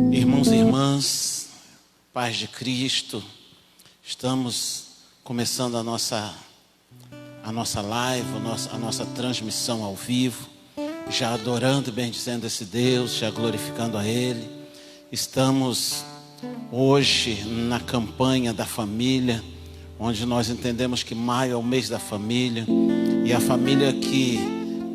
Irmãos e irmãs, paz de Cristo, estamos começando a nossa live, a nossa transmissão ao vivo, já adorando e bendizendo esse Deus, já glorificando a Ele. Estamos hoje na campanha da família, onde nós entendemos que maio é o mês da família, e a família que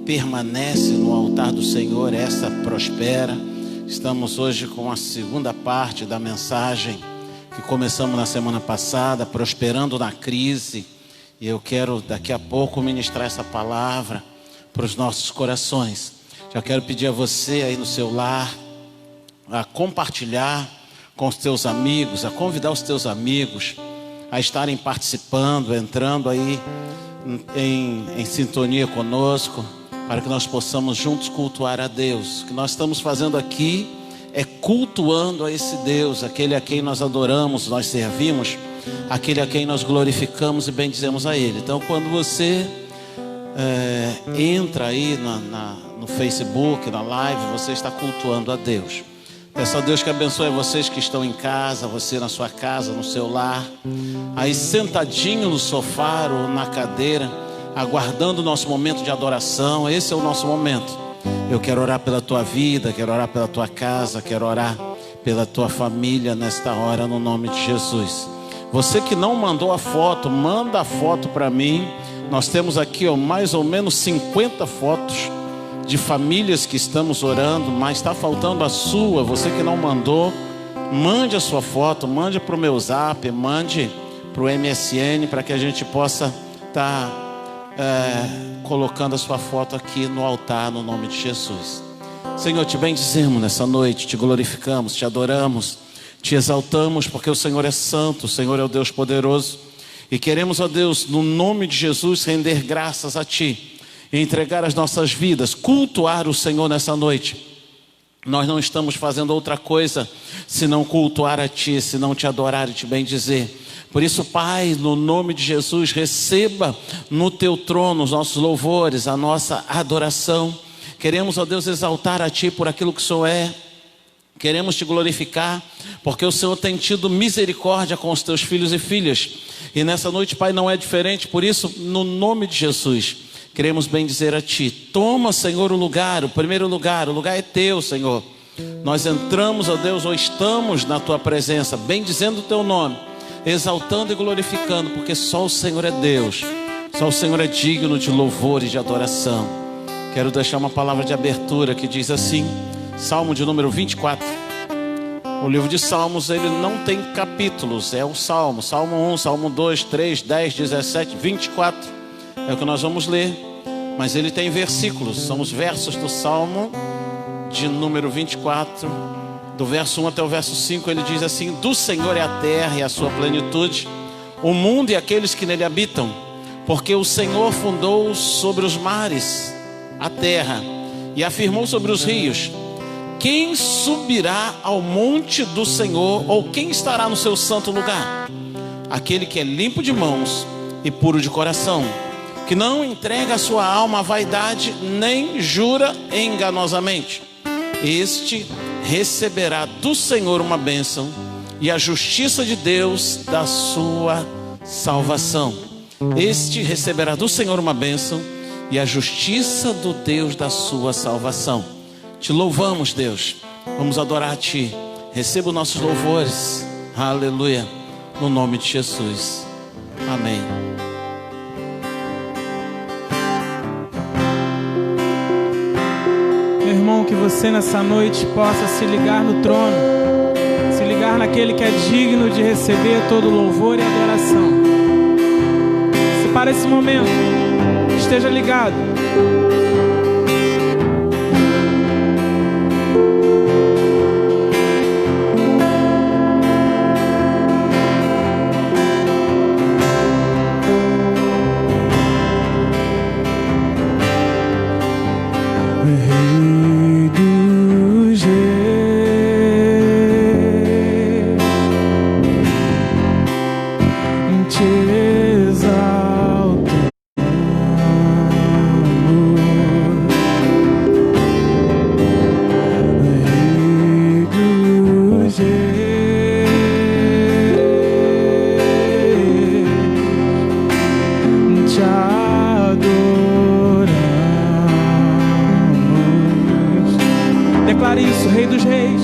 permanece no altar do Senhor, essa prospera. Estamos hoje com a segunda parte da mensagem que começamos na semana passada, prosperando na crise. E eu quero daqui a pouco ministrar essa palavra para os nossos corações. Já quero pedir a você aí no seu lar a compartilhar com os teus amigos, a convidar os teus amigos a estarem participando, entrando aí em sintonia conosco, para que nós possamos juntos cultuar a Deus. O que nós estamos fazendo aqui é cultuando a esse Deus, aquele a quem nós adoramos, nós servimos, aquele a quem nós glorificamos e bendizemos a Ele. Então, quando você entra aí no Facebook, na live, você está cultuando a Deus. Peço a Deus que abençoe vocês que estão em casa, você na sua casa, no seu lar, aí sentadinho no sofá ou na cadeira, aguardando o nosso momento de adoração. Esse é o nosso momento. Eu quero orar pela tua vida, quero orar pela tua casa, quero orar pela tua família nesta hora, no nome de Jesus. Você que não mandou a foto, manda a foto para mim. Nós temos aqui mais ou menos 50 fotos de famílias que estamos orando, mas está faltando a sua. Você que não mandou, mande a sua foto, mande para o meu zap, mande para o MSN, para que a gente possa estar colocando a sua foto aqui no altar, no nome de Jesus. Senhor, te bendizemos nessa noite, te glorificamos, te adoramos, te exaltamos, porque o Senhor é santo, o Senhor é o Deus poderoso, e queremos, ó Deus, no nome de Jesus, render graças a Ti, e entregar as nossas vidas, cultuar o Senhor nessa noite. Nós não estamos fazendo outra coisa senão cultuar a Ti, senão te adorar e te bendizer. Por isso, Pai, no nome de Jesus, receba no Teu trono os nossos louvores, a nossa adoração. Queremos, ó Deus, exaltar a Ti por aquilo que o Senhor é. Queremos Te glorificar, porque o Senhor tem tido misericórdia com os Teus filhos e filhas. E nessa noite, Pai, não é diferente. Por isso, no nome de Jesus, queremos bendizer a Ti. Toma, Senhor, o lugar, o primeiro lugar. O lugar é Teu, Senhor. Nós entramos, ó Deus, ou estamos na Tua presença, bendizendo o Teu nome, exaltando e glorificando, porque só o Senhor é Deus, só o Senhor é digno de louvor e de adoração. Quero deixar uma palavra de abertura que diz assim, Salmo de número 24. O livro de Salmos, ele não tem capítulos, é o Salmo, Salmo 1, Salmo 2, 3, 10, 17, 24, é o que nós vamos ler, mas ele tem versículos, são os versos do Salmo de número 24, do verso 1 até o verso 5, ele diz assim: do Senhor é a terra e a sua plenitude, o mundo e aqueles que nele habitam, porque o Senhor fundou sobre os mares a terra e afirmou sobre os rios. Quem subirá ao monte do Senhor, ou quem estará no seu santo lugar? Aquele que é limpo de mãos e puro de coração, que não entrega a sua alma à vaidade, nem jura enganosamente. Este receberá do Senhor uma bênção e a justiça de Deus da sua salvação. Este receberá do Senhor uma bênção e a justiça do Deus da sua salvação. Te louvamos, Deus, vamos adorar a Ti. Receba os nossos louvores, aleluia, no nome de Jesus, amém. Meu irmão, que você nessa noite possa se ligar no trono, se ligar naquele que é digno de receber todo louvor e adoração. Se para esse momento, esteja ligado. Te exaltamos. isso, Rei dos Reis.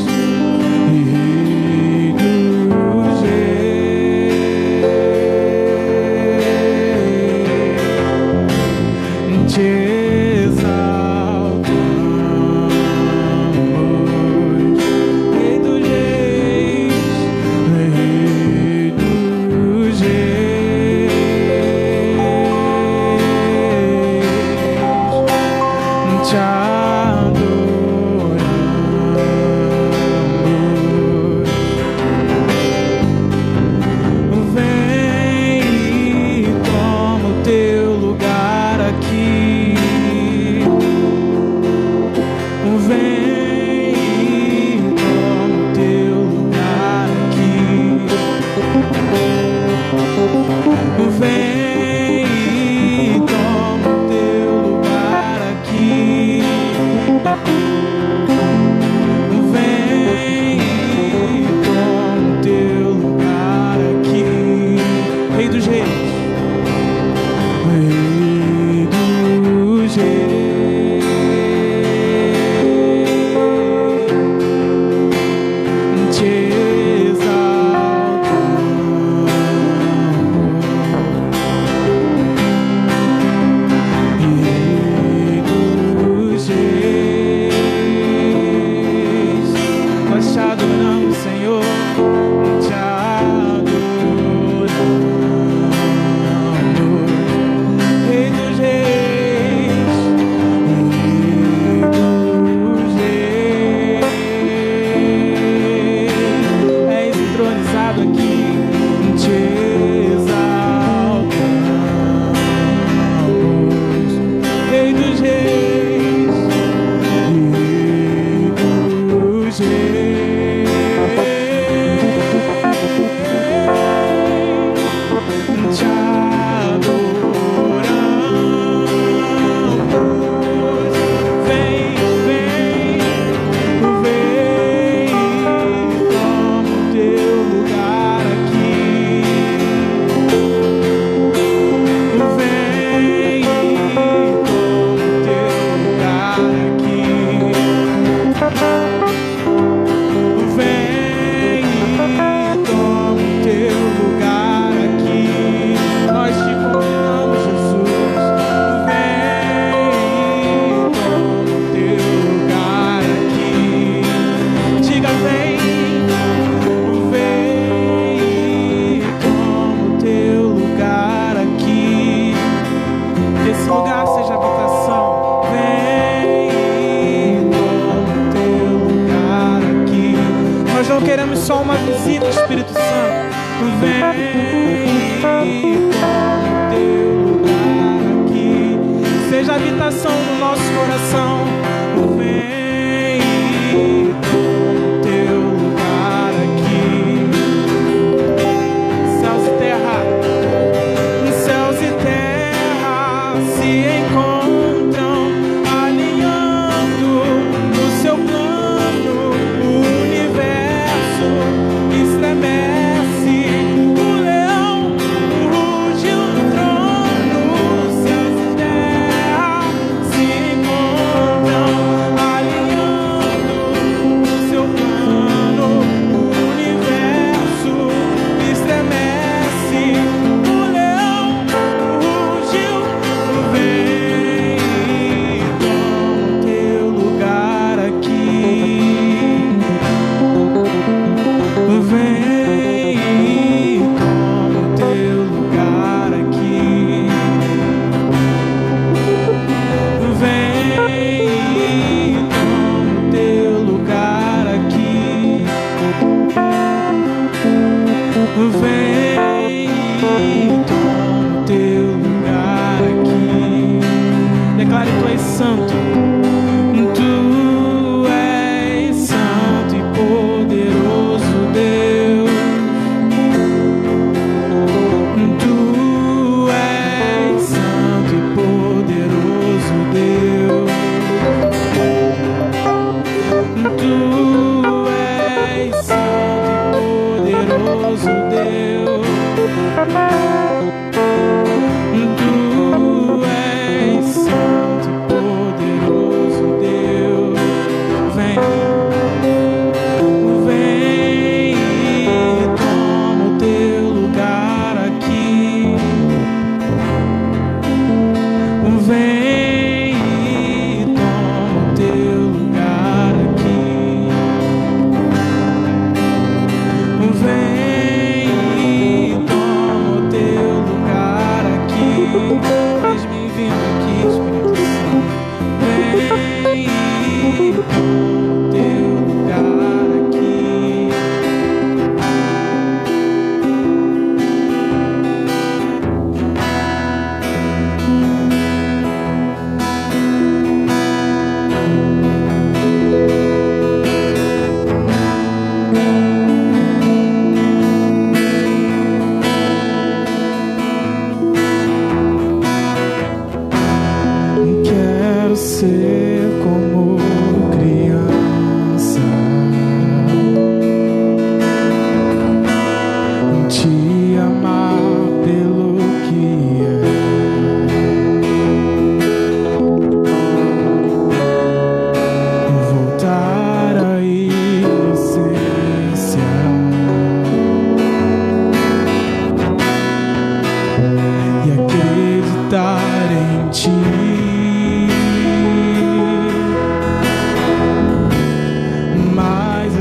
Tu és santo e poderoso.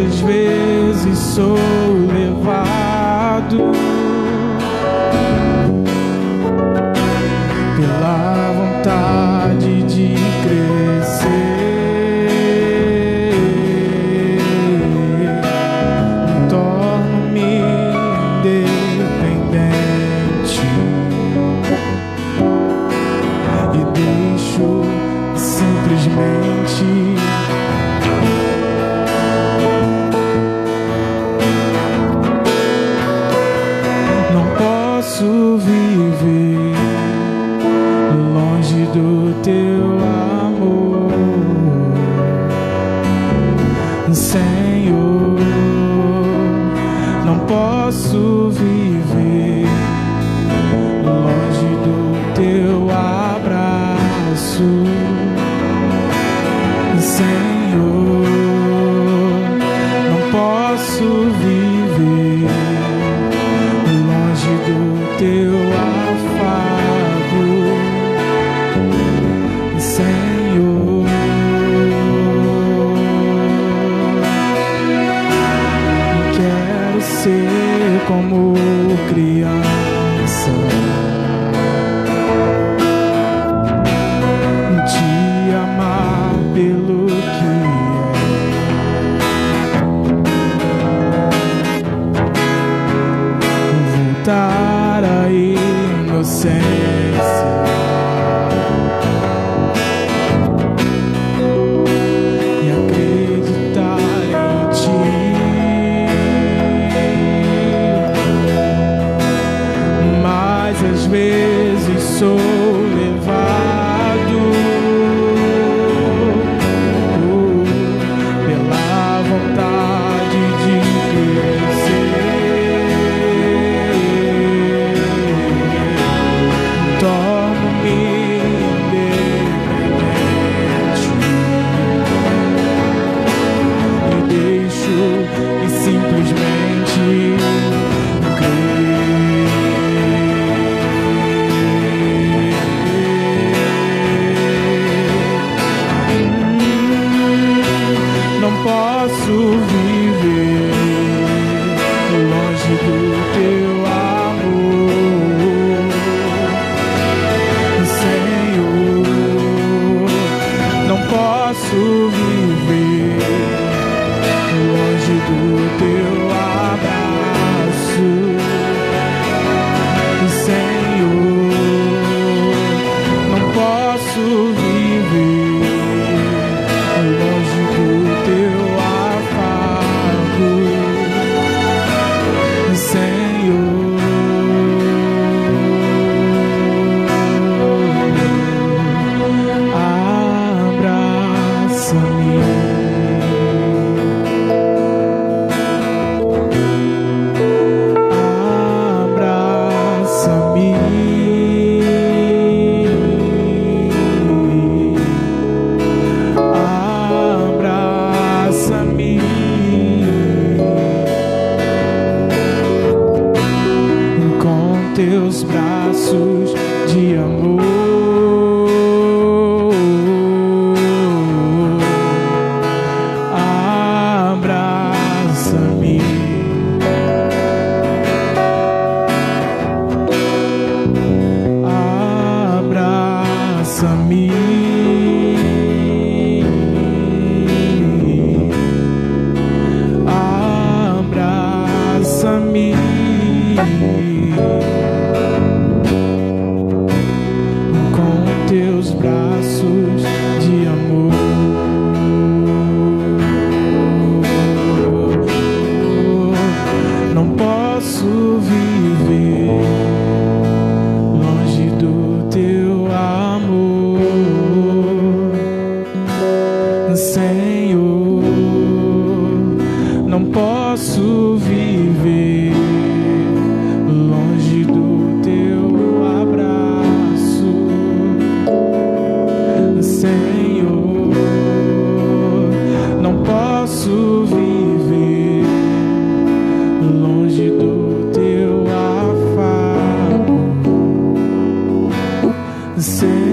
às vezes sou levado pela vontade de crescer. Torno-me independente e deixo simplesmente não posso viver longe do teu amor, Senhor. Não posso viver longe do teu abraço, Senhor. Não posso viver longe do teu afago, Senhor. Quero ser como criança, te amar pelo que é, voltar à inocência e acreditar em ti. Mas às vezes sou levado pela vontade de crescer. Torno-me independente e deixo e simplesmente não posso viver longe do teu amor, Senhor. Não posso viver longe do teu abraço, Senhor. Não posso viver longe do teu afago, Senhor. Abraça-me, abraça-me, com teus braços de amor. Abraça-me, abraça-me, abraça-me, com teus braços de amor. Não posso viver longe do teu amor, Senhor. Não posso viver longe do teu abraço, Senhor. Não posso viver longe do teu afago, Senhor.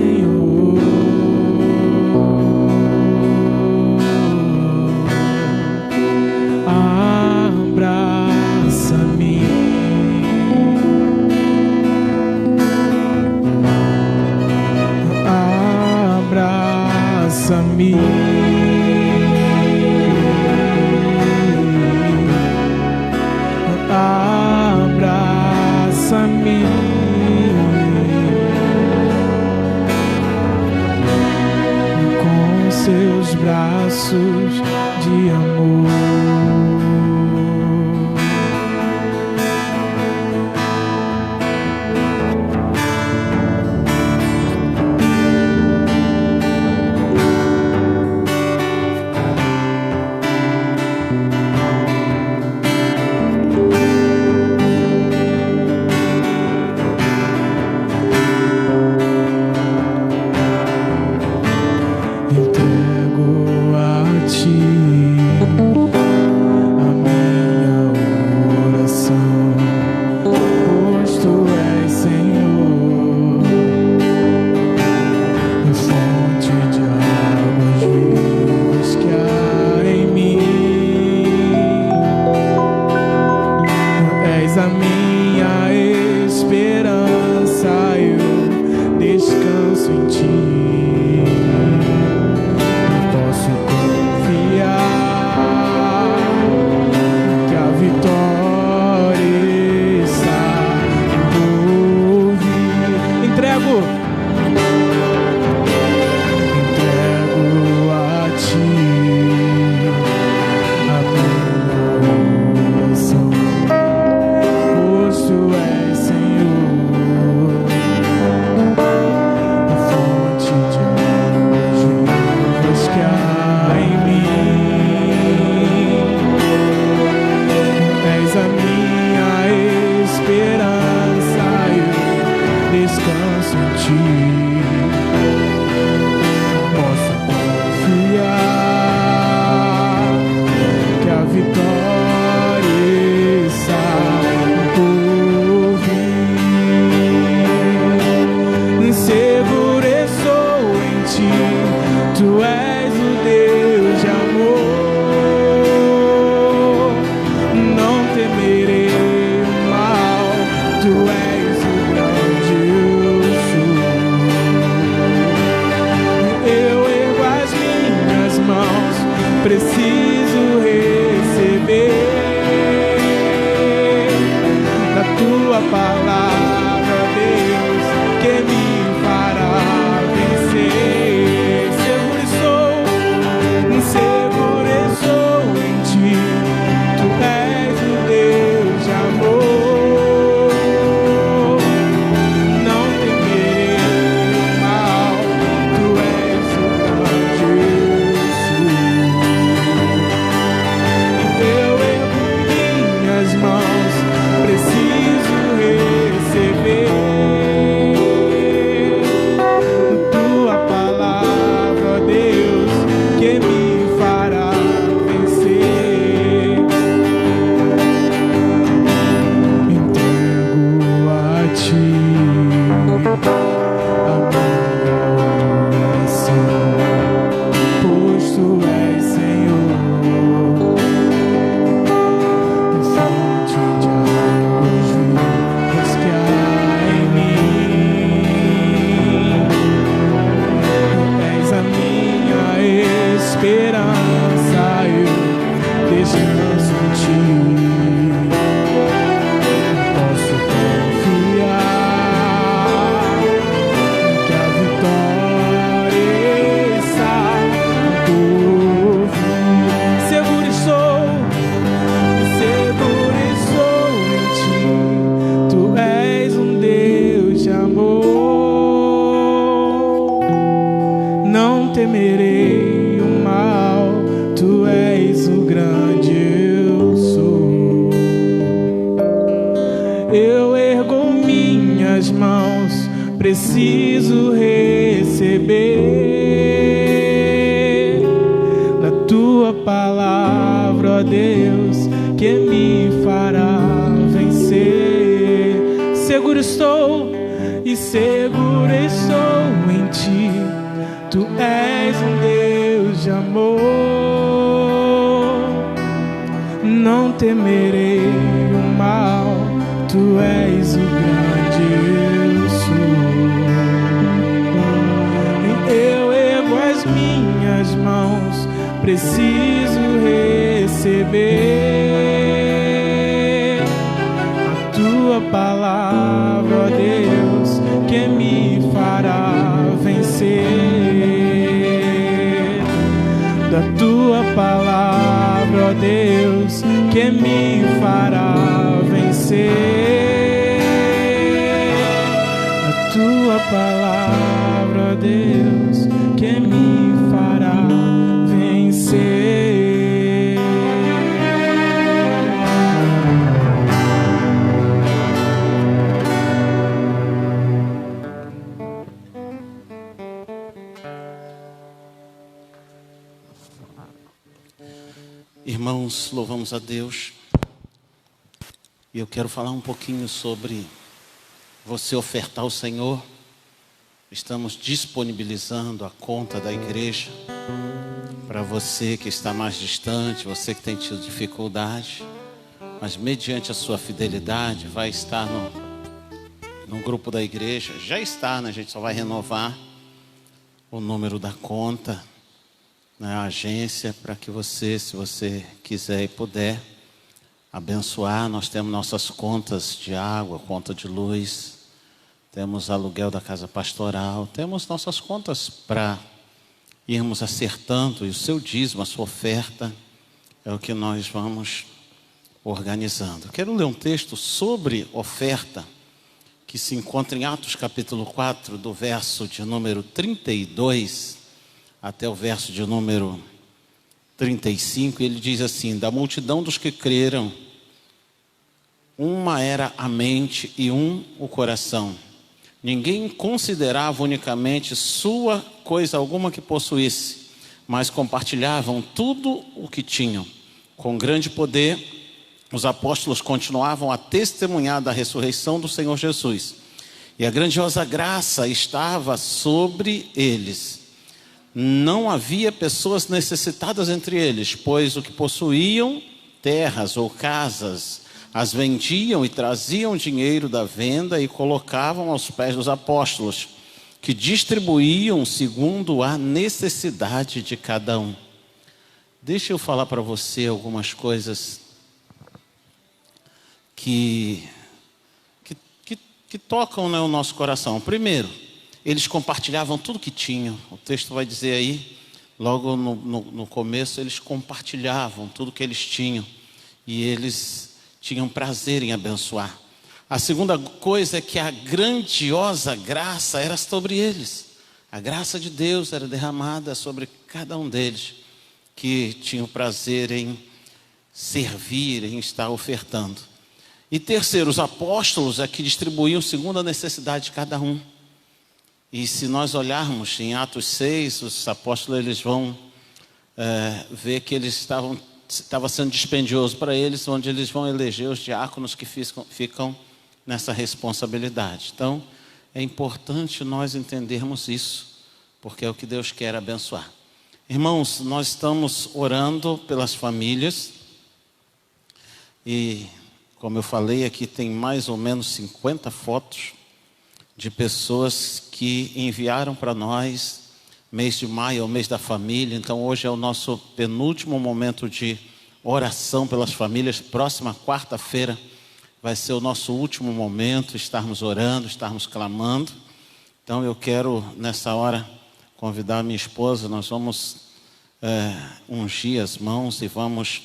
laços de amor. Temerei o mal, tu és o grande eu sou. Eu ergo minhas mãos, preciso receber da tua palavra, ó Deus, que me fará vencer. Seguro estou e seguro estou em ti. Tu és um Deus de amor, não temerei o mal, tu és o grande eu sou. Eu ergo as minhas mãos, preciso receber a tua palavra, ó Deus, que me fará vencer. Da tua Deus, que me fará vencer. A tua palavra, ó Deus, que me fará vencer. Irmãos, louvamos a Deus. E eu quero falar um pouquinho sobre você ofertar ao Senhor. Estamos disponibilizando a conta da igreja para você que está mais distante, você que tem tido dificuldade, mas mediante a sua fidelidade vai estar no grupo da igreja. Já está, né? A gente só vai renovar o número da conta na agência, para que você, se você quiser e puder, abençoar. Nós temos nossas contas de água, conta de luz, temos aluguel da casa pastoral, temos nossas contas para irmos acertando, e o seu dízimo, a sua oferta, é o que nós vamos organizando. Quero ler um texto sobre oferta, que se encontra em Atos capítulo 4, do verso de número 32 até o verso de número 35, ele diz assim: da multidão dos que creram, uma era a mente e um o coração. Ninguém considerava unicamente sua coisa alguma que possuísse, mas compartilhavam tudo o que tinham. Com grande poder, os apóstolos continuavam a testemunhar da ressurreição do Senhor Jesus. E a grandiosa graça estava sobre eles. Não havia pessoas necessitadas entre eles, pois o que possuíam, terras ou casas, as vendiam e traziam dinheiro da venda e colocavam aos pés dos apóstolos, que distribuíam segundo a necessidade de cada um. Deixa eu falar para você algumas coisas que tocam, né, o nosso coração. Primeiro, eles compartilhavam tudo que tinham. O texto vai dizer aí, logo no começo, eles compartilhavam tudo que eles tinham. E eles tinham prazer em abençoar. A segunda coisa é que a grandiosa graça era sobre eles. A graça de Deus era derramada sobre cada um deles, que tinham prazer em servir, em estar ofertando. E terceiro, os apóstolos é que distribuíam segundo a necessidade de cada um. E se nós olharmos em Atos 6, os apóstolos eles vão ver que eles estava sendo dispendioso para eles, onde eles vão eleger os diáconos que ficam nessa responsabilidade. Então, é importante nós entendermos isso, porque é o que Deus quer abençoar. Irmãos, nós estamos orando pelas famílias e, como eu falei, aqui tem mais ou menos 50 fotos de pessoas que enviaram para nós. Mês de maio é o mês da família, então hoje é o nosso penúltimo momento de oração pelas famílias. Próxima quarta-feira vai ser o nosso último momento, estarmos orando, estarmos clamando. Então eu quero nessa hora convidar a minha esposa, nós vamos ungir as mãos e vamos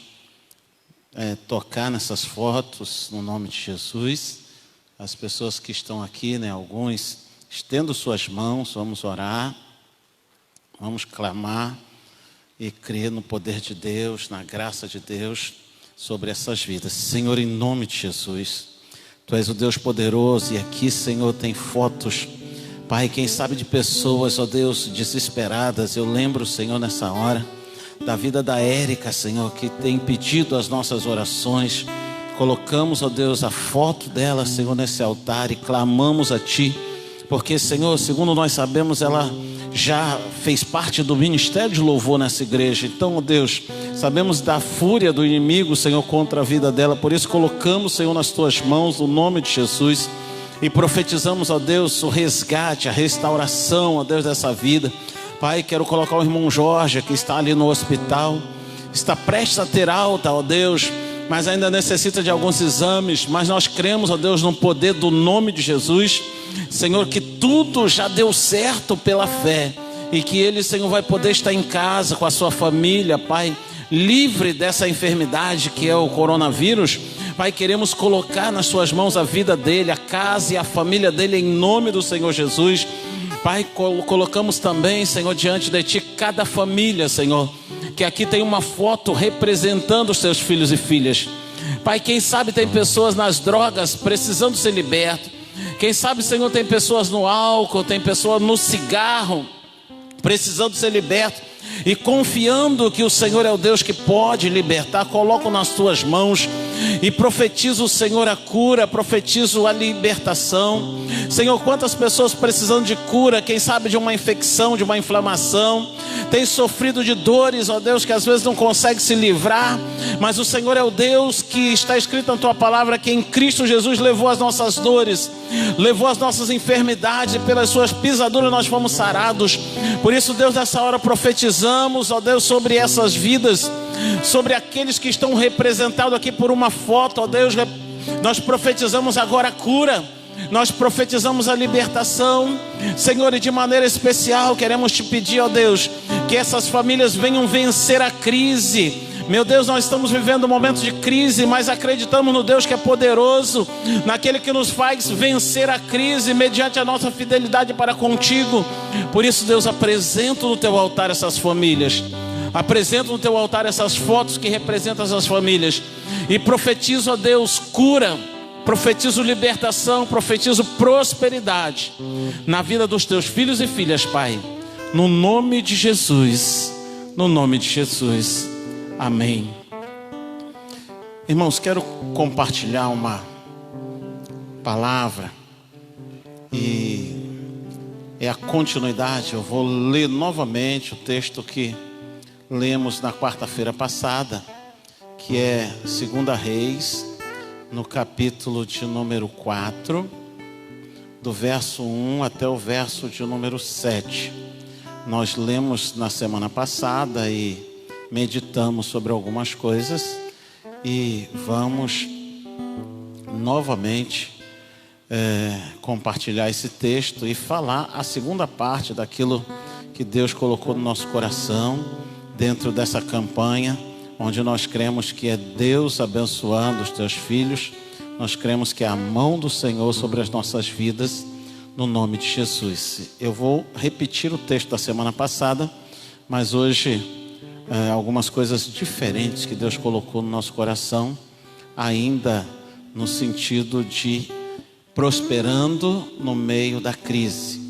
tocar nessas fotos no nome de Jesus. As pessoas que estão aqui, né, alguns, estendo suas mãos, vamos orar. Vamos clamar e crer no poder de Deus, na graça de Deus sobre essas vidas. Senhor, em nome de Jesus, Tu és o Deus poderoso e aqui, Senhor, tem fotos, Pai, quem sabe de pessoas, ó Deus, desesperadas. Eu lembro, Senhor, nessa hora, da vida da Érica, Senhor, que tem pedido as nossas orações. Colocamos, ó Deus, a foto dela, Senhor, nesse altar e clamamos a Ti, porque, Senhor, segundo nós sabemos, ela já fez parte do ministério de louvor nessa igreja. Então, ó Deus, sabemos da fúria do inimigo, Senhor, contra a vida dela. Por isso colocamos, Senhor, nas Tuas mãos, no nome de Jesus, e profetizamos, ó Deus, o resgate, a restauração, ó Deus, dessa vida. Pai, quero colocar o irmão Jorge, que está ali no hospital, está prestes a ter alta, ó Deus, mas ainda necessita de alguns exames. Mas nós cremos, ó Deus, no poder do nome de Jesus, Senhor, que tudo já deu certo pela fé, e que ele, Senhor, vai poder estar em casa com a sua família, Pai, livre dessa enfermidade que é o coronavírus. Pai, queremos colocar nas suas mãos a vida dele, a casa e a família dele, em nome do Senhor Jesus. Pai, colocamos também, Senhor, diante de Ti cada família, Senhor, que aqui tem uma foto representando os seus filhos e filhas. Pai, quem sabe tem pessoas nas drogas precisando ser liberto. Quem sabe, Senhor, tem pessoas no álcool, tem pessoas no cigarro precisando ser liberto. E confiando que o Senhor é o Deus que pode libertar, coloco nas tuas mãos e profetizo, Senhor, a cura, profetizo a libertação. Senhor, quantas pessoas precisando de cura, quem sabe de uma infecção, de uma inflamação, tem sofrido de dores, ó Deus, que às vezes não consegue se livrar, mas o Senhor é o Deus que está escrito na tua palavra, que em Cristo Jesus levou as nossas dores, levou as nossas enfermidades, e pelas suas pisaduras nós fomos sarados. Por isso, Deus, nessa hora profetizamos, ó Deus, sobre essas vidas, sobre aqueles que estão representados aqui por uma foto, ó Deus, nós profetizamos agora a cura, nós profetizamos a libertação, Senhor, e de maneira especial queremos te pedir, ó Deus, que essas famílias venham vencer a crise. Meu Deus, nós estamos vivendo um momento de crise, mas acreditamos no Deus que é poderoso, naquele que nos faz vencer a crise mediante a nossa fidelidade para contigo. Por isso, Deus, apresento no teu altar essas famílias, apresento no teu altar essas fotos que representam essas famílias, e profetizo, ó Deus, cura, profetizo libertação, profetizo prosperidade na vida dos teus filhos e filhas, Pai, no nome de Jesus, no nome de Jesus, amém. Irmãos, quero compartilhar uma palavra, e é a continuidade. Eu vou ler novamente o texto que lemos na quarta-feira passada, que é 2 Reis, no capítulo de número 4, do verso 1 até o verso de número 7. Nós lemos na semana passada e meditamos sobre algumas coisas, e vamos novamente compartilhar esse texto e falar a segunda parte daquilo que Deus colocou no nosso coração dentro dessa campanha, onde nós cremos que é Deus abençoando os teus filhos. Nós cremos que é a mão do Senhor sobre as nossas vidas, no nome de Jesus. Eu vou repetir o texto da semana passada, mas hoje algumas coisas diferentes que Deus colocou no nosso coração, ainda no sentido de prosperando no meio da crise.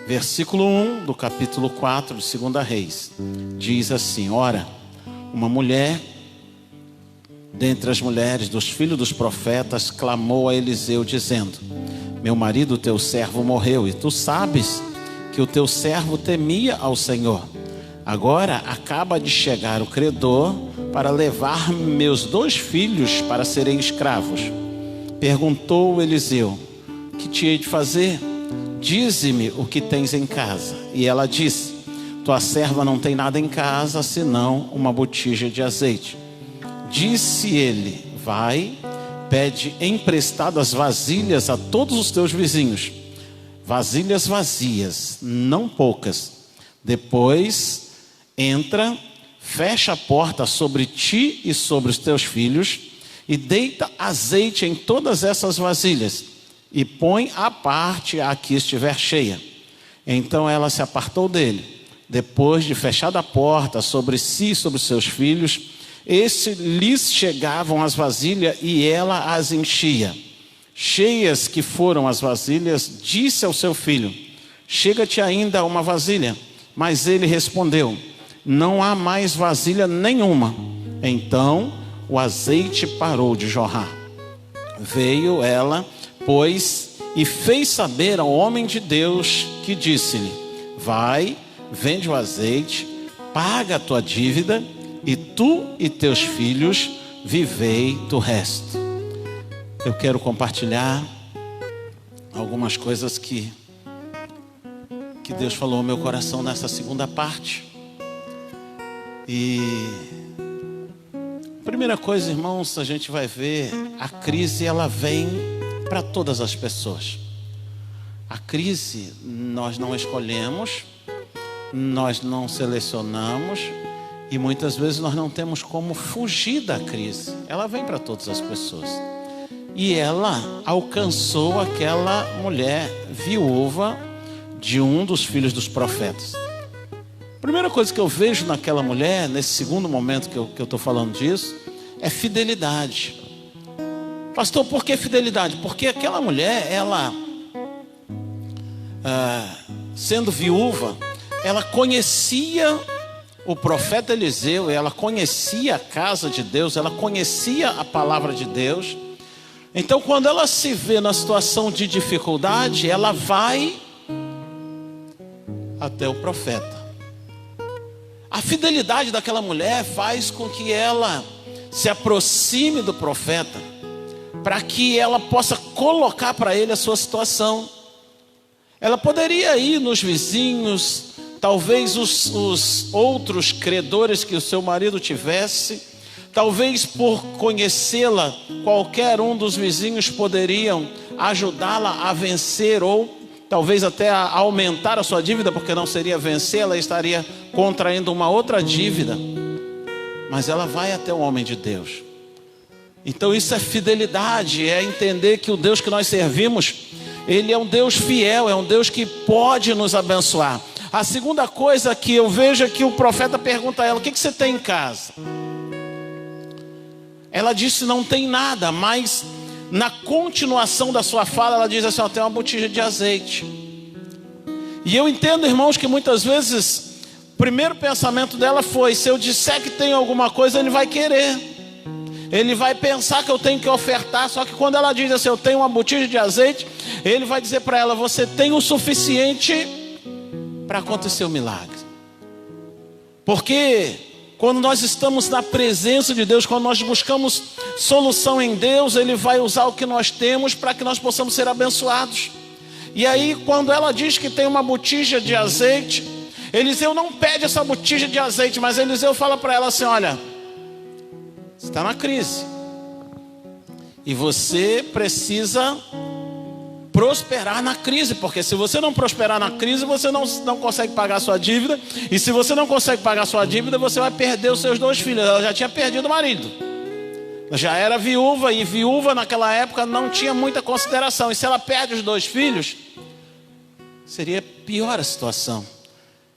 Versículo 1 do capítulo 4 de 2 Reis diz assim: Ora, uma mulher dentre as mulheres dos filhos dos profetas clamou a Eliseu dizendo: Meu marido, teu servo, morreu, e tu sabes que o teu servo temia ao Senhor. Agora acaba de chegar o credor para levar meus 2 filhos para serem escravos. Perguntou Eliseu: Que te hei de fazer? Dize-me o que tens em casa. E ela disse: Tua serva não tem nada em casa, senão uma botija de azeite. Disse ele: Vai, pede emprestadas vasilhas a todos os teus vizinhos, vasilhas vazias, não poucas. Depois entra, fecha a porta sobre ti e sobre os teus filhos, e deita azeite em todas essas vasilhas, e põe à parte a que estiver cheia. Então ela se apartou dele. Depois de fechada a porta sobre si e sobre os seus filhos, lhes chegavam as vasilhas, e ela as enchia. Cheias que foram as vasilhas, disse ao seu filho: Chega-te ainda uma vasilha. Mas ele respondeu: Não há mais vasilha nenhuma. Então o azeite parou de jorrar. Veio ela, pois, e fez saber ao homem de Deus, que disse-lhe: Vai, vende o azeite, paga a tua dívida, e tu e teus filhos vivei do resto. Eu quero compartilhar algumas coisas que Deus falou ao meu coração nessa segunda parte. E primeira coisa, irmãos, a gente vai ver, a crise ela vem para todas as pessoas. A crise nós não escolhemos, nós não selecionamos, E muitas vezes nós não temos como fugir da crise. Ela vem para todas as pessoas. E ela alcançou aquela mulher viúva de um dos filhos dos profetas. A primeira coisa que eu vejo naquela mulher, nesse segundo momento que eu estou falando disso, é fidelidade. Pastor, por que fidelidade? Porque aquela mulher, ela, sendo viúva, ela conhecia o profeta Eliseu, ela conhecia a casa de Deus, ela conhecia a palavra de Deus. Então, quando ela se vê na situação de dificuldade, ela vai até o profeta. A fidelidade daquela mulher faz com que ela se aproxime do profeta, para que ela possa colocar para ele a sua situação. Ela poderia ir nos vizinhos, talvez os outros credores que o seu marido tivesse, talvez por conhecê-la, qualquer um dos vizinhos poderiam ajudá-la a vencer, ou talvez até a aumentar a sua dívida, porque não seria vencer, ela estaria contraindo uma outra dívida. Mas ela vai até o homem de Deus. Então isso é fidelidade, é entender que o Deus que nós servimos, Ele é um Deus fiel, é um Deus que pode nos abençoar. A segunda coisa que eu vejo é que o profeta pergunta a ela: o que você tem em casa? Ela disse: não tem nada, mas na continuação da sua fala ela diz assim: tem uma botija de azeite. E eu entendo, irmãos, que muitas vezes o primeiro pensamento dela foi: se eu disser que tem alguma coisa, ele vai querer, ele vai pensar que eu tenho que ofertar. Só que quando ela diz assim: eu tenho uma botija de azeite, ele vai dizer para ela: você tem o suficiente para acontecer o milagre. Porque quando nós estamos na presença de Deus, quando nós buscamos solução em Deus, Ele vai usar o que nós temos para que nós possamos ser abençoados. E aí, quando ela diz que tem uma botija de azeite, Eliseu não pede essa botija de azeite, mas Eliseu fala para ela assim: olha, você está na crise, e você precisa prosperar na crise, porque se você não prosperar na crise, você não consegue pagar a sua dívida, e se você não consegue pagar a sua dívida, você vai perder os seus 2 filhos. Ela já tinha perdido o marido, ela já era viúva, e viúva naquela época não tinha muita consideração, e se ela perde os 2 filhos, seria pior a situação.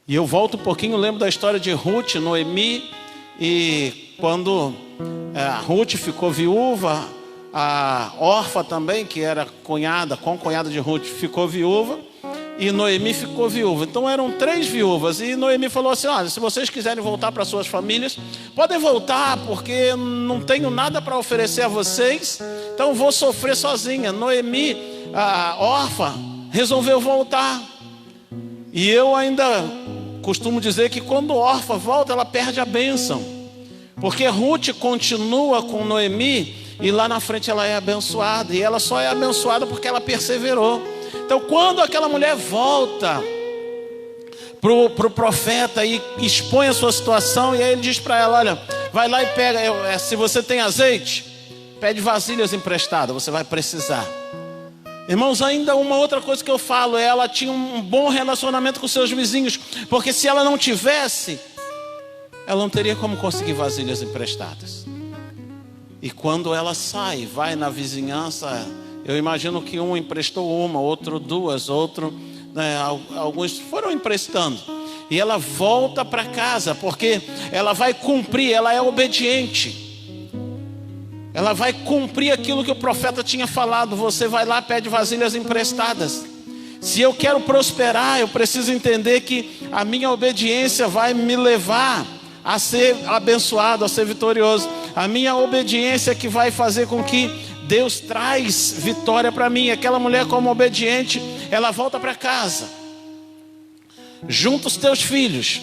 E eu volto um pouquinho, lembro da história de Ruth, Noemi, e quando a Ruth ficou viúva, a Orfa também, que era concunhada de Ruth, ficou viúva, e Noemi ficou viúva. Então eram 3 viúvas, e Noemi falou assim: olha, se vocês quiserem voltar para suas famílias, podem voltar, porque não tenho nada para oferecer a vocês, então vou sofrer sozinha. Noemi, a Orfa, resolveu voltar. E eu ainda costumo dizer que quando Orfa volta, ela perde a bênção, porque Ruth continua com Noemi, e lá na frente ela é abençoada, e ela só é abençoada porque ela perseverou. Então quando aquela mulher volta pro profeta e expõe a sua situação, e aí ele diz para ela: olha, vai lá e pega, se você tem azeite, pede vasilhas emprestadas, você vai precisar. Irmãos, ainda uma outra coisa que eu falo, ela tinha um bom relacionamento com seus vizinhos, porque se ela não tivesse, ela não teria como conseguir vasilhas emprestadas. E quando ela sai, vai na vizinhança, eu imagino que um emprestou uma, outro 2, outro, alguns foram emprestando. E ela volta para casa, porque ela vai cumprir, ela é obediente. Ela vai cumprir aquilo que o profeta tinha falado: você vai lá, pede vasilhas emprestadas. Se eu quero prosperar, eu preciso entender que a minha obediência vai me levar a ser abençoado, a ser vitorioso. A minha obediência que vai fazer com que Deus traz vitória para mim. Aquela mulher, como obediente, ela volta para casa, junta os teus filhos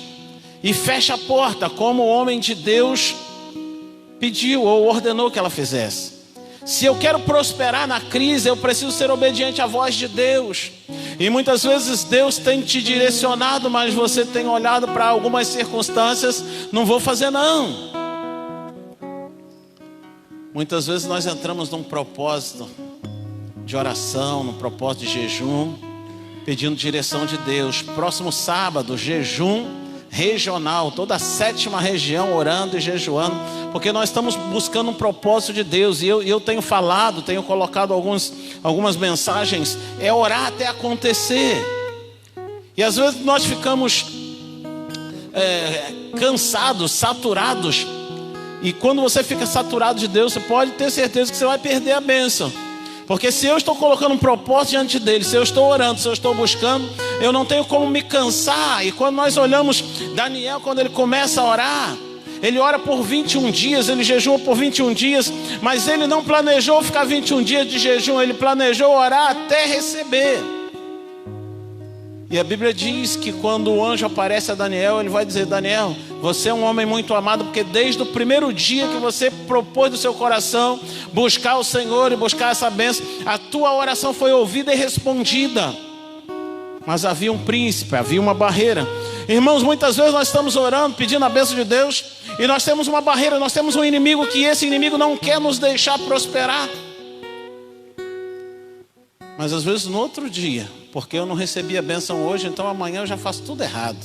e fecha a porta, como o homem de Deus pediu ou ordenou que ela fizesse. Se eu quero prosperar na crise, eu preciso ser obediente à voz de Deus. E muitas vezes Deus tem te direcionado, mas você tem olhado para algumas circunstâncias: não vou fazer não. Muitas vezes nós entramos num propósito de oração, num propósito de jejum, pedindo direção de Deus. Próximo sábado, jejum regional, toda a 7ª região orando e jejuando, porque nós estamos buscando um propósito de Deus. E eu tenho falado, tenho colocado algumas mensagens, é orar até acontecer. E às vezes nós ficamos cansados, saturados. E quando você fica saturado de Deus, você pode ter certeza que você vai perder a bênção. Porque se eu estou colocando um propósito diante dele, se eu estou orando, se eu estou buscando, eu não tenho como me cansar. E quando nós olhamos Daniel, quando ele começa a orar, ele ora por 21 dias, ele jejua por 21 dias, mas ele não planejou ficar 21 dias de jejum, ele planejou orar até receber. E a Bíblia diz que quando o anjo aparece a Daniel, ele vai dizer: Daniel, você é um homem muito amado, porque desde o primeiro dia que você propôs do seu coração buscar o Senhor e buscar essa bênção, a tua oração foi ouvida e respondida. Mas havia um príncipe, havia uma barreira. Irmãos, muitas vezes nós estamos orando, pedindo a bênção de Deus, e nós temos uma barreira, nós temos um inimigo, que esse inimigo não quer nos deixar prosperar. Mas às vezes no outro dia, porque eu não recebi a bênção hoje, então amanhã eu já faço tudo errado.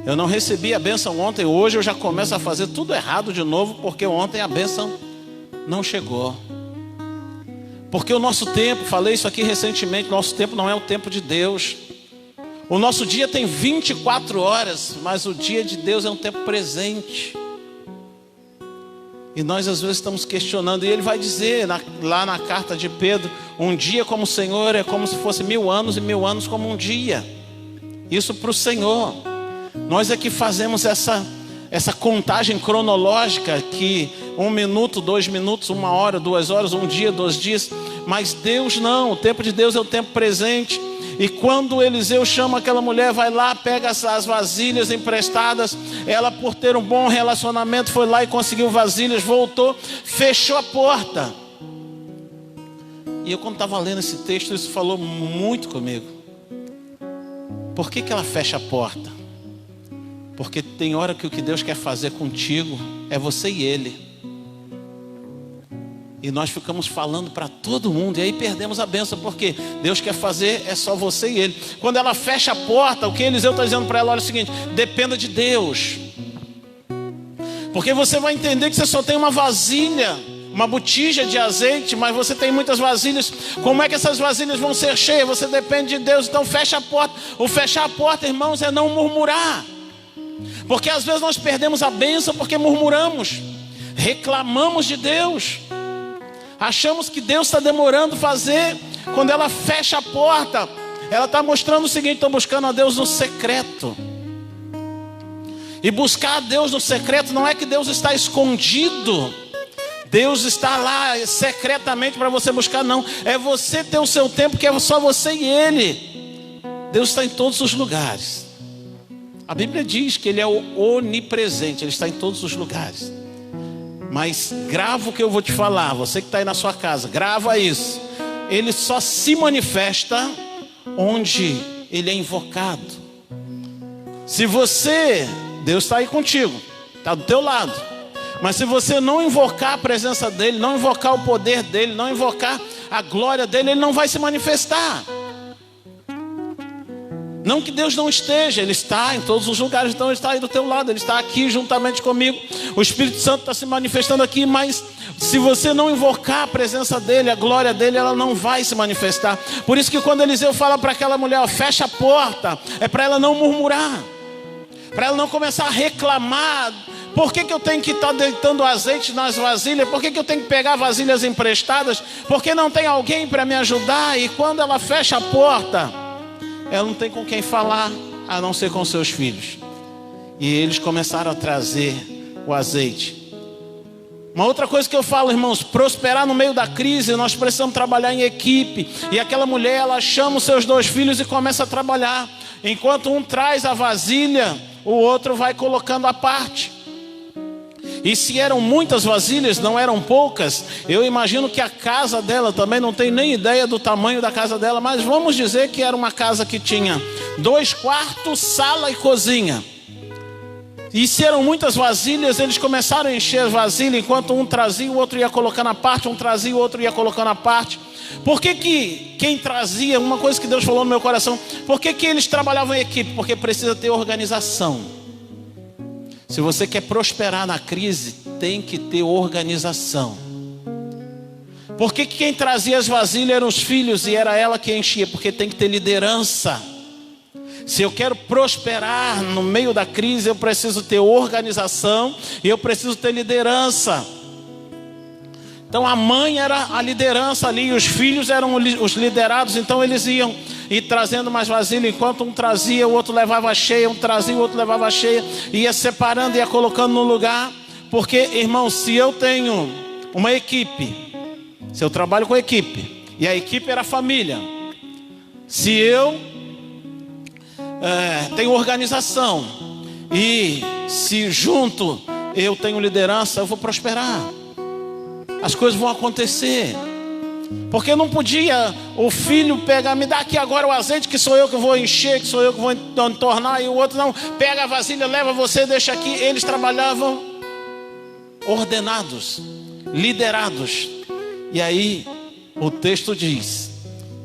Eu não recebi a bênção ontem, hoje eu já começo a fazer tudo errado de novo, porque ontem a bênção não chegou. Porque o nosso tempo, falei isso aqui recentemente, nosso tempo não é o tempo de Deus. O nosso dia tem 24 horas, mas o dia de Deus é um tempo presente. E nós às vezes estamos questionando, e ele vai dizer lá na carta de Pedro: um dia como o Senhor é como se fosse 1000 anos, e 1000 anos como um dia. Isso para o Senhor. Nós é que fazemos essa contagem cronológica, que 1 minuto, 2 minutos, 1 hora, 2 horas, 1 dia, 2 dias. Mas Deus não, o tempo de Deus é o tempo presente. E quando Eliseu chama aquela mulher, vai lá, pega as vasilhas emprestadas. Ela, por ter um bom relacionamento, foi lá e conseguiu vasilhas, voltou, fechou a porta. E eu, quando estava lendo esse texto, isso falou muito comigo. Por que ela fecha a porta? Porque tem hora que o que Deus quer fazer contigo é você e Ele. E nós ficamos falando para todo mundo, e aí perdemos a bênção, porque Deus quer fazer é só você e Ele. Quando ela fecha a porta, o que Eliseu está dizendo para ela, olha o seguinte: dependa de Deus. Porque você vai entender que você só tem uma vasilha, uma botija de azeite, mas você tem muitas vasilhas. Como é que essas vasilhas vão ser cheias? Você depende de Deus, então fecha a porta. O fechar a porta, irmãos, é não murmurar. Porque às vezes nós perdemos a bênção porque murmuramos, reclamamos de Deus. Achamos que Deus está demorando a fazer. Quando ela fecha a porta, ela está mostrando o seguinte: estou buscando a Deus no secreto. E buscar a Deus no secreto não é que Deus está escondido, Deus está lá secretamente para você buscar, não. É você ter o seu tempo, que é só você e Ele. Deus está em todos os lugares. A Bíblia diz que Ele é o onipresente, Ele está em todos os lugares. Mas grava o que eu vou te falar, você que está aí na sua casa, grava isso. Ele só se manifesta onde Ele é invocado. Se você, Deus está aí contigo, está do teu lado. Mas se você não invocar a presença dEle, não invocar o poder dEle, não invocar a glória dEle, Ele não vai se manifestar. Não que Deus não esteja, Ele está em todos os lugares. Então Ele está aí do teu lado, Ele está aqui juntamente comigo. O Espírito Santo está se manifestando aqui. Mas se você não invocar a presença dEle, a glória dEle, ela não vai se manifestar. Por isso que quando Eliseu fala para aquela mulher, ó, fecha a porta, é para ela não murmurar, para ela não começar a reclamar. Por que eu tenho que estar deitando azeite nas vasilhas? Por que eu tenho que pegar vasilhas emprestadas? Porque não tem alguém para me ajudar. E quando ela fecha a porta, ela não tem com quem falar, a não ser com seus filhos. E eles começaram a trazer o azeite. Uma outra coisa que eu falo, irmãos: prosperar no meio da crise, nós precisamos trabalhar em equipe. E aquela mulher, ela chama os seus 2 filhos e começa a trabalhar. Enquanto um traz a vasilha, o outro vai colocando a parte. E se eram muitas vasilhas, não eram poucas. Eu imagino que a casa dela, também não tenho nem ideia do tamanho da casa dela, mas vamos dizer que era uma casa que tinha 2 quartos, sala e cozinha. E se eram muitas vasilhas, eles começaram a encher as vasilhas. Enquanto um trazia, o outro ia colocando a parte. Um trazia, o outro ia colocando a parte. Por que quem trazia, uma coisa que Deus falou no meu coração, por que eles trabalhavam em equipe? Porque precisa ter organização. Se você quer prosperar na crise, tem que ter organização. Porque quem trazia as vasilhas eram os filhos e era ela que enchia, porque tem que ter liderança. Se eu quero prosperar no meio da crise, eu preciso ter organização e eu preciso ter liderança. Então a mãe era a liderança ali, e os filhos eram os liderados. Então eles iam ir trazendo mais vasilha, enquanto um trazia, o outro levava cheia, um trazia, o outro levava cheia, ia separando, ia colocando no lugar. Porque, irmão, se eu tenho uma equipe, se eu trabalho com equipe, e a equipe era a família, se eu tenho organização, e se junto eu tenho liderança, eu vou prosperar. As coisas vão acontecer. Porque não podia o filho pegar, me dá aqui agora o azeite, que sou eu que vou encher, que sou eu que vou entornar, e o outro não, pega a vasilha, leva você, deixa aqui. Eles trabalhavam ordenados, liderados. E aí o texto diz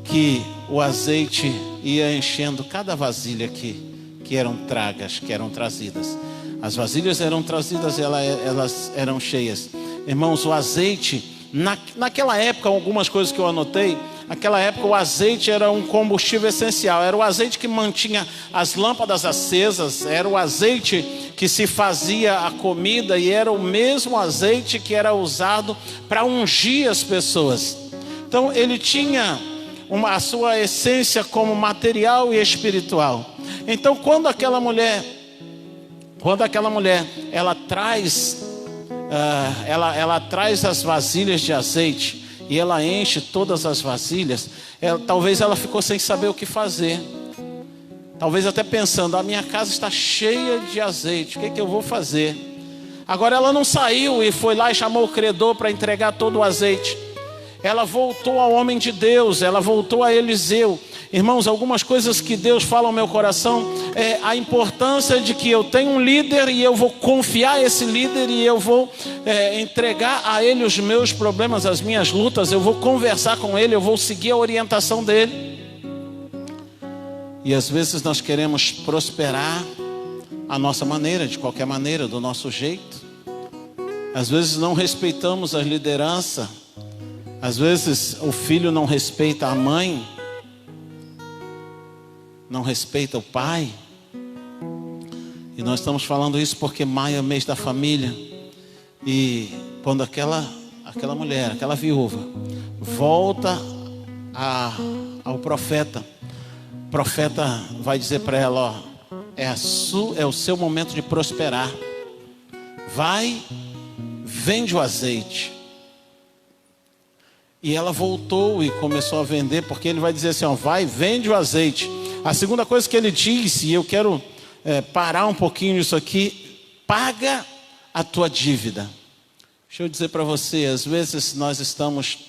que o azeite ia enchendo cada vasilha que eram tragas, que eram trazidas. As vasilhas eram trazidas e elas eram cheias. Irmãos, o azeite, naquela época, algumas coisas que eu anotei, naquela época o azeite era um combustível essencial. Era o azeite que mantinha as lâmpadas acesas, era o azeite que se fazia a comida, e era o mesmo azeite que era usado para ungir as pessoas. Então ele tinha a sua essência como material e espiritual. Então quando aquela mulher ela traz as vasilhas de azeite e ela enche todas as vasilhas, talvez ela ficou sem saber o que fazer. Talvez até pensando, a minha casa está cheia de azeite, o que eu vou fazer? Agora ela não saiu e foi lá e chamou o credor para entregar todo o azeite. Ela voltou ao homem de Deus, ela voltou a Eliseu. Irmãos, algumas coisas que Deus fala ao meu coração é a importância de que eu tenho um líder e eu vou confiar esse líder e eu vou entregar a ele os meus problemas, as minhas lutas, eu vou conversar com ele, eu vou seguir a orientação dele. E às vezes nós queremos prosperar à nossa maneira, de qualquer maneira, do nosso jeito. Às vezes não respeitamos a liderança. Às vezes o filho não respeita a mãe, não respeita o pai. E nós estamos falando isso porque maio é mês da família. E quando aquela mulher, aquela viúva, volta ao profeta, o profeta vai dizer para ela, ó, é o seu momento de prosperar. Vai, vende o azeite. E ela voltou e começou a vender, porque ele vai dizer assim, ó, vai, vende o azeite. A segunda coisa que ele disse, e eu quero parar um pouquinho nisso aqui, paga a tua dívida. Deixa eu dizer para você, às vezes nós estamos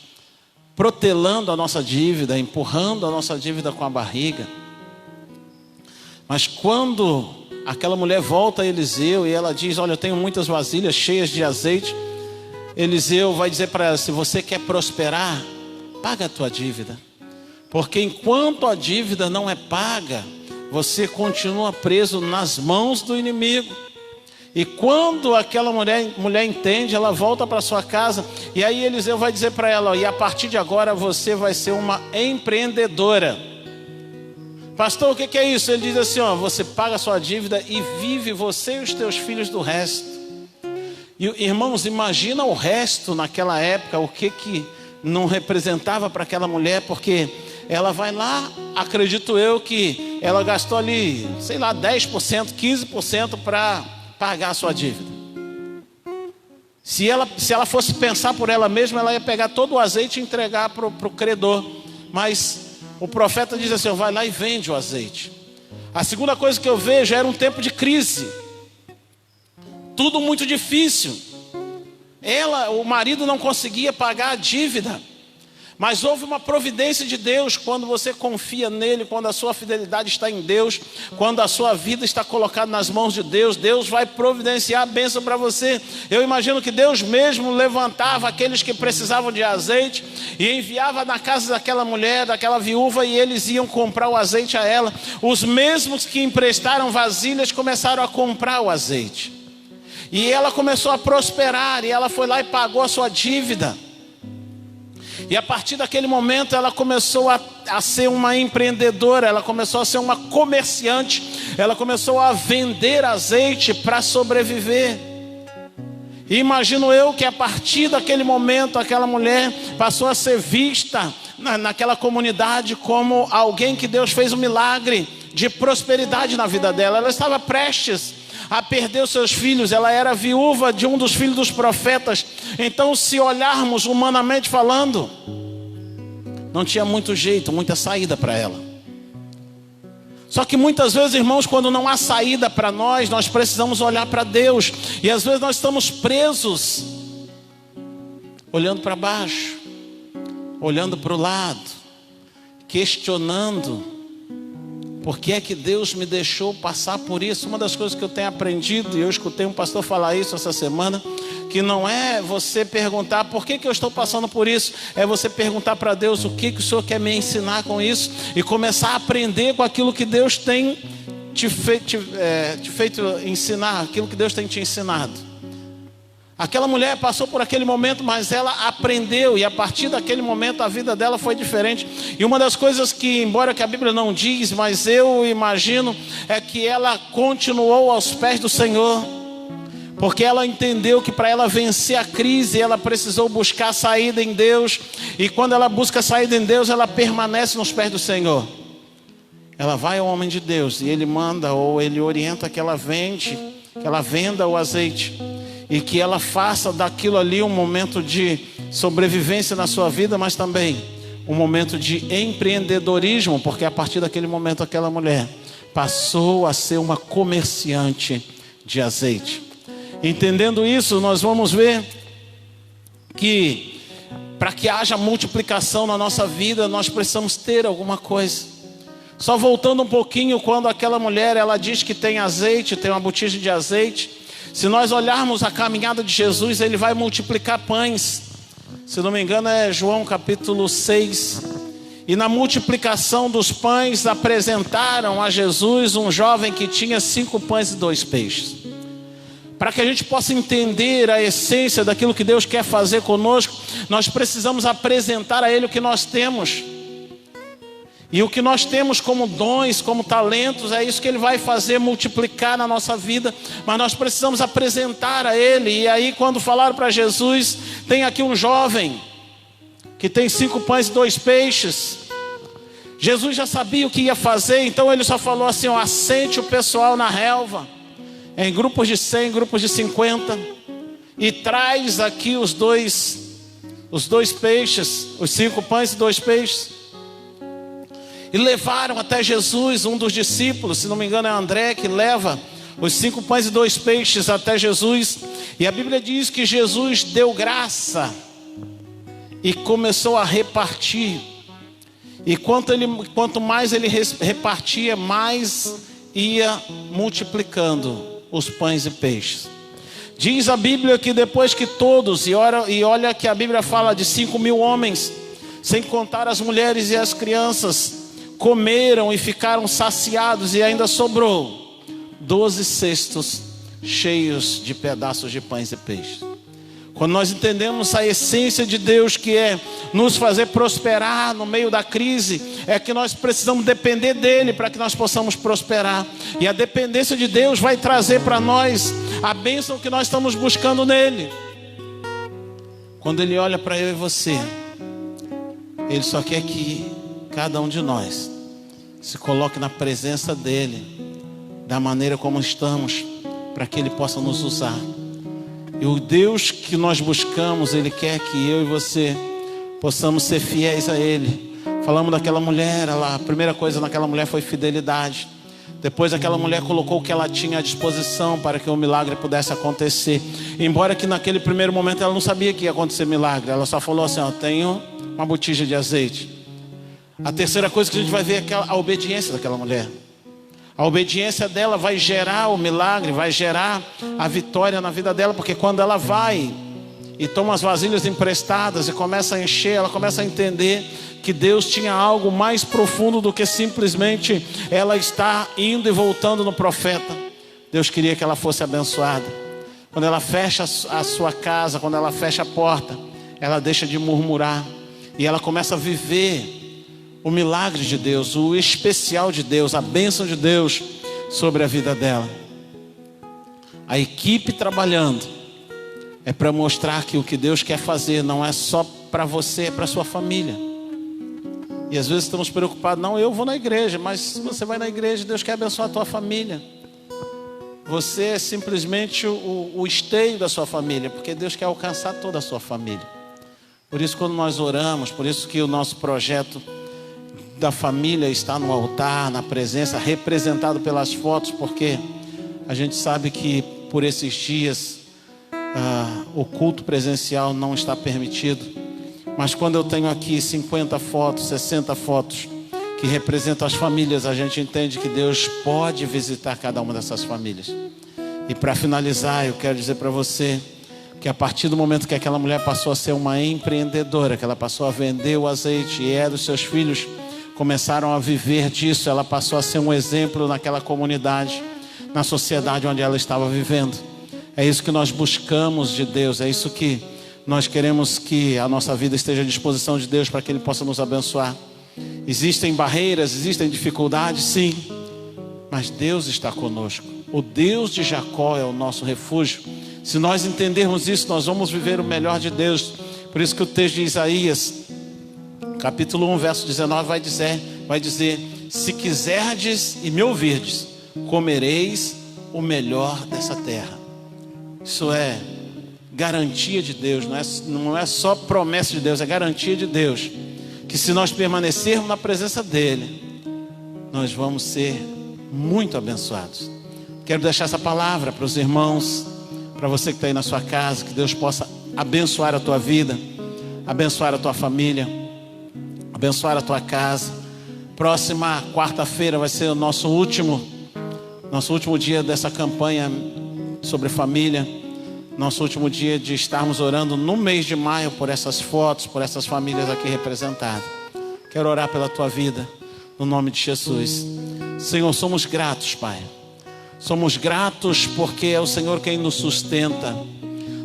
protelando a nossa dívida, empurrando a nossa dívida com a barriga. Mas quando aquela mulher volta a Eliseu e ela diz, olha, eu tenho muitas vasilhas cheias de azeite, Eliseu vai dizer para ela, se você quer prosperar, paga a tua dívida. Porque enquanto a dívida não é paga, você continua preso nas mãos do inimigo. E quando aquela mulher entende, ela volta para sua casa. E aí Eliseu vai dizer para ela, ó, e a partir de agora você vai ser uma empreendedora. Pastor, o que é isso? Ele diz assim, ó, você paga a sua dívida e vive você e os teus filhos do resto. E irmãos, imagina o resto naquela época, o que não representava para aquela mulher, porque ela vai lá, acredito eu que ela gastou ali, sei lá, 10%, 15% para pagar a sua dívida. Se ela fosse pensar por ela mesma, ela ia pegar todo o azeite e entregar para o credor. Mas o profeta diz assim, vai lá e vende o azeite. A segunda coisa que eu vejo era um tempo de crise. Tudo muito difícil. O marido não conseguia pagar a dívida. Mas houve uma providência de Deus quando você confia nele, quando a sua fidelidade está em Deus, quando a sua vida está colocada nas mãos de Deus, Deus vai providenciar a bênção para você. Eu imagino que Deus mesmo levantava aqueles que precisavam de azeite e enviava na casa daquela mulher, daquela viúva, e eles iam comprar o azeite a ela. Os mesmos que emprestaram vasilhas começaram a comprar o azeite. E ela começou a prosperar, e ela foi lá e pagou a sua dívida. E a partir daquele momento ela começou a ser uma empreendedora, ela começou a ser uma comerciante, ela começou a vender azeite para sobreviver. E imagino eu que a partir daquele momento aquela mulher passou a ser vista naquela comunidade como alguém que Deus fez um milagre de prosperidade na vida dela. Ela estava prestes a perder os seus filhos, ela era viúva de um dos filhos dos profetas. Então, se olharmos humanamente falando, não tinha muito jeito, muita saída para ela. Só que muitas vezes, irmãos, quando não há saída para nós, nós precisamos olhar para Deus. E às vezes nós estamos presos, olhando para baixo, olhando para o lado, questionando: por que é que Deus me deixou passar por isso? Uma das coisas que eu tenho aprendido, e eu escutei um pastor falar isso essa semana, que não é você perguntar por que eu estou passando por isso, é você perguntar para Deus o que o Senhor quer me ensinar com isso, e começar a aprender com aquilo que Deus tem te feito ensinar, aquilo que Deus tem te ensinado. Aquela mulher passou por aquele momento, mas ela aprendeu, e a partir daquele momento a vida dela foi diferente. E uma das coisas que, embora que a Bíblia não diz, mas eu imagino, é que ela continuou aos pés do Senhor, porque ela entendeu que para ela vencer a crise, ela precisou buscar saída em Deus. E quando ela busca saída em Deus, ela permanece nos pés do Senhor. Ela vai ao homem de Deus, e ele manda, ou ele orienta que ela venda o azeite, e que ela faça daquilo ali um momento de sobrevivência na sua vida, mas também um momento de empreendedorismo, porque a partir daquele momento aquela mulher passou a ser uma comerciante de azeite. Entendendo isso, nós vamos ver que para que haja multiplicação na nossa vida, nós precisamos ter alguma coisa. Só voltando um pouquinho, quando aquela mulher, ela diz que tem azeite, tem uma botija de azeite. Se nós olharmos a caminhada de Jesus, ele vai multiplicar pães. Se não me engano é João capítulo 6. E na multiplicação dos pães, apresentaram a Jesus um jovem que tinha 5 pães e 2 peixes. Para que a gente possa entender a essência daquilo que Deus quer fazer conosco, nós precisamos apresentar a Ele o que nós temos. E o que nós temos como dons, como talentos, é isso que Ele vai fazer multiplicar na nossa vida. Mas nós precisamos apresentar a Ele. E aí, quando falaram para Jesus, tem aqui um jovem que tem 5 pães e 2 peixes. Jesus já sabia o que ia fazer, então Ele só falou assim: assente o pessoal na relva, em grupos de 100, grupos de 50, e traz aqui os dois peixes, os 5 pães e 2 peixes. E levaram até Jesus, um dos discípulos, se não me engano é André, que leva os 5 pães e 2 peixes até Jesus. E a Bíblia diz que Jesus deu graça e começou a repartir. E quanto mais ele repartia, mais ia multiplicando os pães e peixes. Diz a Bíblia que depois que todos, e olha que a Bíblia fala de 5.000 homens, sem contar as mulheres e as crianças, comeram e ficaram saciados, e ainda sobrou 12 cestos cheios de pedaços de pães e peixes. Quando nós entendemos a essência de Deus, que é nos fazer prosperar no meio da crise, é que nós precisamos depender dEle para que nós possamos prosperar. E a dependência de Deus vai trazer para nós a bênção que nós estamos buscando nele. Quando Ele olha para eu e você, Ele só quer que cada um de nós se coloque na presença dEle, da maneira como estamos, para que Ele possa nos usar. E o Deus que nós buscamos, Ele quer que eu e você possamos ser fiéis a Ele. Falamos daquela mulher, a primeira coisa naquela mulher foi fidelidade. Depois aquela mulher colocou o que ela tinha à disposição para que o milagre pudesse acontecer. Embora que naquele primeiro momento ela não sabia que ia acontecer milagre, ela só falou assim: tenho uma botija de azeite. A terceira coisa que a gente vai ver é a obediência daquela mulher. A obediência dela vai gerar o milagre, vai gerar a vitória na vida dela, porque quando ela vai e toma as vasilhas emprestadas e começa a encher, ela começa a entender que Deus tinha algo mais profundo do que simplesmente ela estar indo e voltando no profeta. Deus queria que ela fosse abençoada. quando ela fecha a sua casa, quando ela fecha a porta, ela deixa de murmurar e ela começa a viver o milagre de Deus, o especial de Deus, a bênção de Deus sobre a vida dela. A equipe trabalhando é para mostrar que o que Deus quer fazer não é só para você, é para sua família. E às vezes estamos preocupados, não, eu vou na igreja, mas se você vai na igreja, Deus quer abençoar a tua família. Você é simplesmente o esteio da sua família, porque Deus quer alcançar toda a sua família. Por isso, quando nós oramos, por isso que o nosso projeto da família está no altar, na presença, representado pelas fotos, porque a gente sabe que por esses dias o culto presencial não está permitido. Mas quando eu tenho aqui 50 fotos, 60 fotos que representam as famílias, a gente entende que Deus pode visitar cada uma dessas famílias. E para finalizar, eu quero dizer para você que a partir do momento que aquela mulher passou a ser uma empreendedora, que ela passou a vender o azeite e ela e os seus filhos começaram a viver disso, ela passou a ser um exemplo naquela comunidade, na sociedade onde ela estava vivendo. É isso que nós buscamos de Deus, é isso que nós queremos, que a nossa vida esteja à disposição de Deus para que Ele possa nos abençoar. Existem barreiras, existem dificuldades, sim, mas Deus está conosco. O Deus de Jacó é o nosso refúgio. Se nós entendermos isso, nós vamos viver o melhor de Deus. Por isso que o texto de Isaías, capítulo 1, verso 19, vai dizer: se quiserdes e me ouvirdes, comereis o melhor dessa terra. Isso é garantia de Deus, não é só promessa de Deus, é garantia de Deus, que se nós permanecermos na presença dEle, nós vamos ser muito abençoados. Quero deixar essa palavra para os irmãos, para você que está aí na sua casa, que Deus possa abençoar a tua vida, abençoar a tua família, abençoar a tua casa. Próxima quarta-feira vai ser o nosso último dia dessa campanha sobre família, nosso último dia de estarmos orando no mês de maio por essas fotos, por essas famílias aqui representadas. Quero orar pela tua vida, no nome de Jesus. Senhor, somos gratos, Pai. Somos gratos porque é o Senhor quem nos sustenta.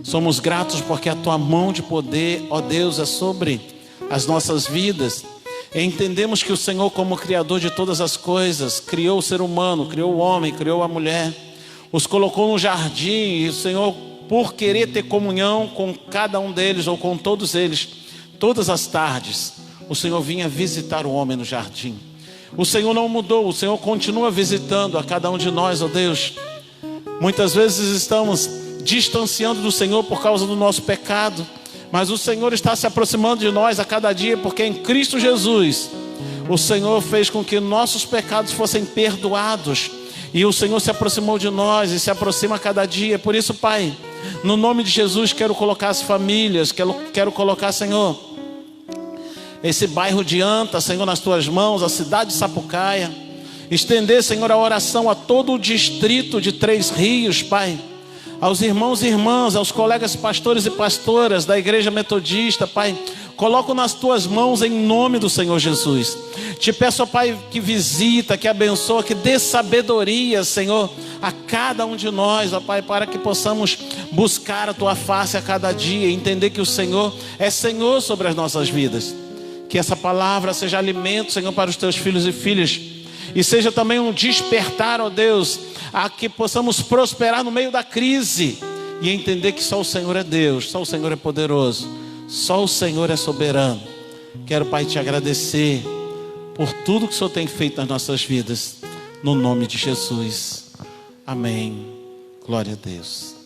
Somos gratos porque a tua mão de poder, ó Deus, é sobre as nossas vidas. E entendemos que o Senhor, como Criador de todas as coisas, criou o ser humano, criou o homem, criou a mulher, os colocou no jardim. E o Senhor, por querer ter comunhão com cada um deles, ou com todos eles, todas as tardes, o Senhor vinha visitar o homem no jardim. O Senhor não mudou, o Senhor continua visitando a cada um de nós, ó Deus. Muitas vezes estamos distanciando do Senhor por causa do nosso pecado, mas o Senhor está se aproximando de nós a cada dia, porque em Cristo Jesus o Senhor fez com que nossos pecados fossem perdoados, e o Senhor se aproximou de nós e se aproxima a cada dia. Por isso, Pai, no nome de Jesus, quero colocar as famílias, quero colocar, Senhor, esse bairro de Anta, Senhor, nas tuas mãos, a cidade de Sapucaia. Estender, Senhor, a oração a todo o distrito de Três Rios, Pai. Aos irmãos e irmãs, aos colegas pastores e pastoras da igreja metodista, Pai, coloco nas tuas mãos em nome do Senhor Jesus. Te peço, ó Pai, que visita, que abençoa, que dê sabedoria, Senhor, a cada um de nós, ó Pai, para que possamos buscar a tua face a cada dia e entender que o Senhor é Senhor sobre as nossas vidas. Que essa palavra seja alimento, Senhor, para os teus filhos e filhas, e seja também um despertar, ó Deus, a que possamos prosperar no meio da crise e entender que só o Senhor é Deus, só o Senhor é poderoso, só o Senhor é soberano. Quero, Pai, te agradecer por tudo que o Senhor tem feito nas nossas vidas, no nome de Jesus. Amém. Glória a Deus.